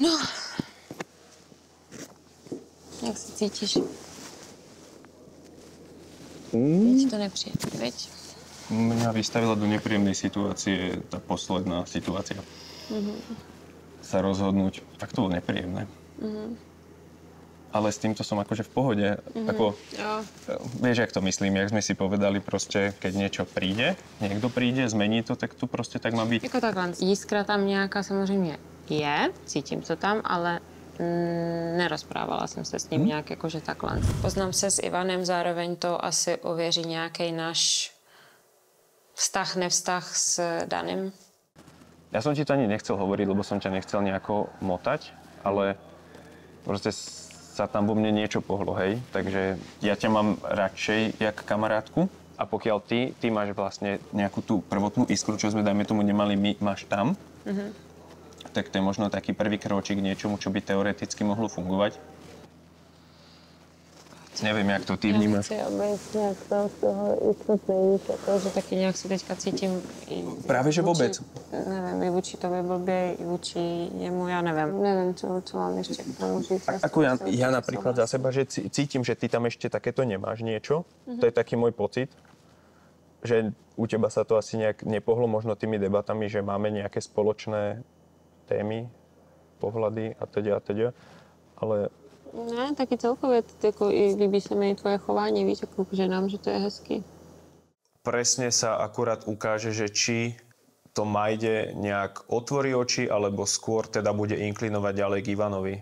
No. Jak se cítíš? Je ti to nepříjemné, veď? Mňa vystavila do nepríjemnej situácie tá posledná situácia. Sa rozhodnúť, tak to bolo nepríjemné. Ale s týmto som akože v pohode. Ako, vieš, jak to myslím, jak sme si povedali, proste, keď niečo príde, niekto príde, zmení to, tak tu proste tak má byť. Jako takhle, jiskra tam nějaká samozřejmě je, cítím to tam, ale nerozprávala jsem se s ním nějak jakože takhle. Poznám se s Ivanem, zároveň to asi ověří nějaký náš vztah, nevztah s Danem. Ja som ti to ani nechcel hovoriť, lebo som ťa nechcel nejako motať, ale proste sa tam vo mne niečo pohlo, hej. Takže ja ťa mám radšej jak kamarátku a pokiaľ ty máš vlastne nejakú tú prvotnú iskru, čo sme, dajme tomu, nemali my, máš tam, tak to je možno taký prvý kročík k niečomu, čo by teoreticky mohlo fungovať. Nevím, jak to ty vnímáš. Já chci, aby nějak tam z toho istotný, protože taky nějak se teďka cítím Právě, že vůbec. Nevím, i vůči tobě blbě, i vůči němu, já nevím. Nevím, co mám ještě k tomu říct. Ako ja napríklad za seba, že cítim, že ty tam ešte takéto nemáš niečo. To je taký môj pocit, že u teba sa to asi nejak nepohlo možno tými debatami, že máme nejaké spoločné témy, pohľady a teda, ale Ne, taky celkově, jako i líbí se mi tvoje chování, víš, jako k ženám, že to je hezky. presne sa akurát ukáže, že či to Majde nejak otvorí oči, alebo skôr teda bude inklinovať ďalej k Ivanovi.